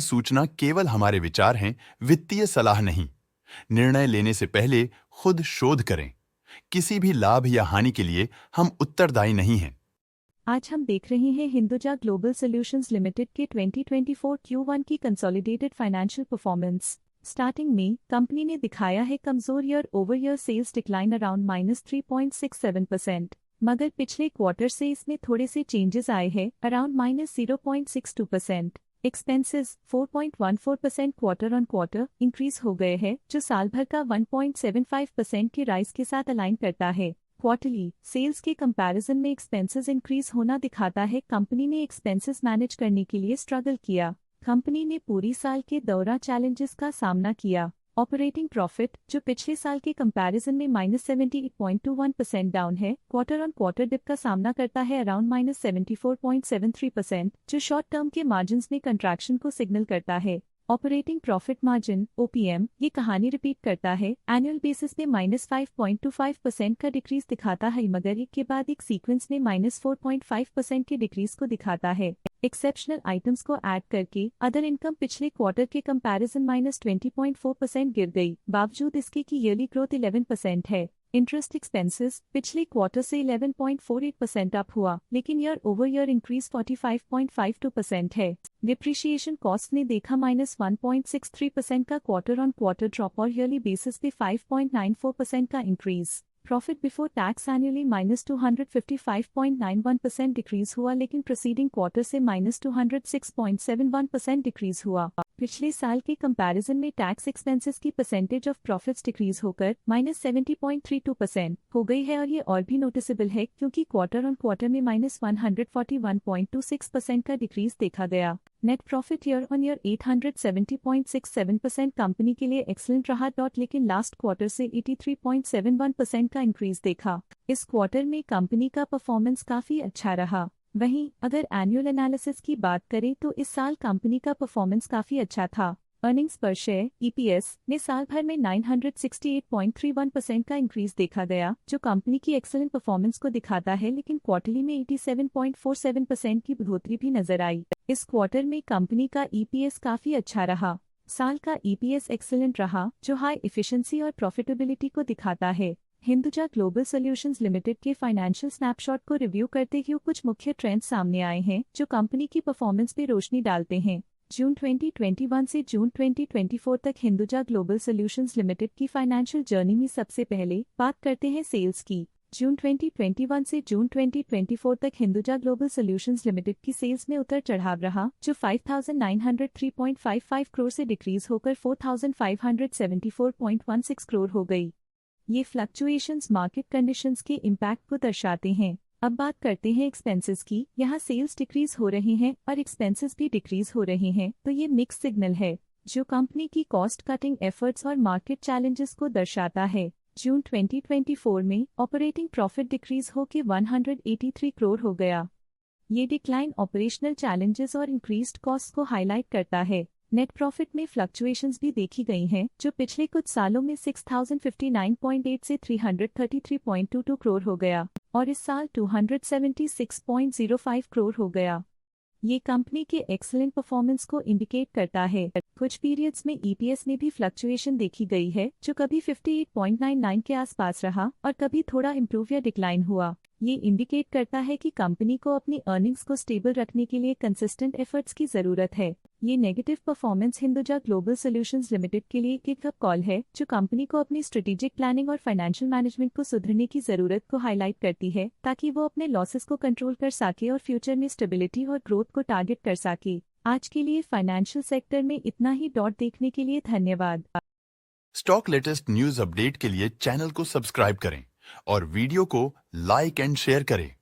सूचना केवल हमारे विचार हैं, वित्तीय सलाह नहीं। निर्णय लेने से पहले खुद शोध करें। किसी भी लाभ या हानि के लिए हम उत्तरदायी नहीं हैं। आज हम देख रहे हैं हिंदुजा ग्लोबल सॉल्यूशंस लिमिटेड के 2024 Q1 की कंसोलिडेटेड फाइनेंशियल परफॉर्मेंस। स्टार्टिंग में कंपनी ने दिखाया है कमजोर year over year sales decline around -3.67%, मगर पिछले क्वार्टर से इसमें थोड़े से चेंजेस आए हैं around -0.62%। Expenses 4.14% quarter on quarter increase हो गए हैं, जो साल भर का 1.75% के राइज के साथ अलाइन करता है। क्वार्टरली सेल्स के कंपैरिजन में एक्सपेंसेस इंक्रीज होना दिखाता है कंपनी ने एक्सपेंसेस मैनेज करने के लिए स्ट्रगल किया। कंपनी ने पूरी साल के दौरान चैलेंजेस का सामना किया। ऑपरेटिंग प्रॉफिट, जो पिछले साल के कंपैरिजन में -78.21% डाउन है, क्वार्टर ऑन क्वार्टर डिप का सामना करता है अराउंड -74.73%, जो शॉर्ट टर्म के मार्जिन्स में कंट्रैक्शन को सिग्नल करता है। ऑपरेटिंग प्रॉफिट मार्जिन OPM ये कहानी रिपीट करता है, एनुअल बेसिस में -5.25% का डिक्रीज दिखाता है, मगर एक के बाद एक सीक्वेंस में -4.5% के डिक्रीज को दिखाता है। एक्सेप्शनल आइटम्स को ऐड करके अदर इनकम पिछले क्वार्टर के कंपैरिजन -20.4% गिर गई, बावजूद इसके कि ईयरली ग्रोथ 11% है। इंटरेस्ट एक्सपेंसेस पिछले क्वार्टर से 11.48% अप हुआ, लेकिन ईयर ओवर ईयर इंक्रीज 45.52% है। डिप्रिशिएशन कॉस्ट ने देखा -1.63% का क्वार्टर ऑन क्वार्टर ड्रॉप और ईयरली बेसिस पे 5.94% का increase. Profit before tax annually -255.91% decrease हुआ, लेकिन प्रीसीडिंग क्वार्टर से -206.71% डिक्रीज हुआ। पिछले साल के कंपैरिजन में टैक्स एक्सपेंसेस की परसेंटेज ऑफ प्रॉफिट्स डिक्रीज होकर -70.32% हो गई है, और ये और भी नोटिसेबल है क्योंकि क्वार्टर ऑन क्वार्टर में -141.26% का डिक्रीज देखा गया। Net profit year on year 870.67% company के लिए एक्सलेंट रहा, लेकिन लास्ट क्वार्टर से 83.71% का इंक्रीज देखा। इस क्वार्टर में कंपनी का परफॉर्मेंस काफी अच्छा रहा। वहीं अगर एनुअल एनालिसिस की बात करें तो इस साल कंपनी का परफॉर्मेंस काफी अच्छा था। अर्निंग्स पर शेयर EPS ने साल भर में 968.31% का इंक्रीज देखा गया, जो कंपनी की एक्सेलेंट परफॉर्मेंस को दिखाता है, लेकिन क्वार्टरली में 87.47% की बढ़ोतरी भी नजर आई। इस क्वार्टर में कंपनी का EPS काफी अच्छा रहा। साल का EPS एक्सेलेंट रहा, जो हाई एफिशिएंसी और प्रॉफिटेबिलिटी को दिखाता है। हिंदुजा ग्लोबल सॉल्यूशंस लिमिटेड के फाइनेंशियल स्नैपशॉट को रिव्यू करते हुए कुछ मुख्य ट्रेंड्स सामने आए हैं, जो कंपनी की परफॉर्मेंस पे रोशनी डालते हैं। जून 2021 से जून 2024 तक हिंदुजा ग्लोबल सॉल्यूशंस लिमिटेड की फाइनेंशियल जर्नी में सबसे पहले बात करते हैं सेल्स की। जून 2021 से जून 2024 तक हिंदुजा ग्लोबल सॉल्यूशंस लिमिटेड की सेल्स में उतर चढ़ाव रहा, जो 5,903.55 करोड़ से डिक्रीज होकर 4,574.16 करोड़ हो गई। ये फ्लक्चुएशंस मार्केट कंडीशंस के इम्पैक्ट को दर्शाते हैं। अब बात करते हैं एक्सपेंसेस की। यहाँ सेल्स डिक्रीज हो रहे हैं और एक्सपेंसेस भी डिक्रीज हो रहे हैं, तो ये मिक्स सिग्नल है, जो कंपनी की कॉस्ट कटिंग एफर्ट्स और मार्केट चैलेंजेस को दर्शाता है। जून 2024 में ऑपरेटिंग प्रॉफिट डिक्रीज होकर 183 करोड़ हो गया। ये डिक्लाइन ऑपरेशनल चैलेंजेस और इंक्रीज्ड कॉस्ट को हाईलाइट करता है। नेट प्रॉफिट में फ्लक्चुएशंस भी देखी गई हैं, जो पिछले कुछ सालों में 6059.8 से 333.22 करोड़ हो गया और इस साल 276.05 करोड़ हो गया। ये कंपनी के एक्सीलेंट परफॉर्मेंस को इंडिकेट करता है। कुछ पीरियड्स में EPS में भी फ्लक्चुएशन देखी गई है, जो कभी 58.99 के आसपास रहा और कभी थोड़ा इम्प्रूव या डिक्लाइन हुआ। ये इंडिकेट करता है कि कंपनी को अपनी अर्निंग्स को स्टेबल रखने के लिए कंसिस्टेंट एफर्ट्स की जरूरत है। ये negative performance Hinduja global solutions limited के लिए एक वेकअप कॉल है, जो कंपनी को अपनी स्ट्रेटेजिक प्लानिंग और फाइनेंशियल मैनेजमेंट को सुधरने की जरूरत को हाईलाइट करती है, ताकि वो अपने लॉसेस को कंट्रोल कर सके और फ्यूचर में स्टेबिलिटी और ग्रोथ को टारगेट कर सके। आज के लिए फाइनेंशियल सेक्टर में इतना ही। देखने के लिए धन्यवाद। स्टॉक लेटेस्ट न्यूज अपडेट के लिए चैनल को सब्सक्राइब करें और वीडियो को लाइक एंड शेयर करें।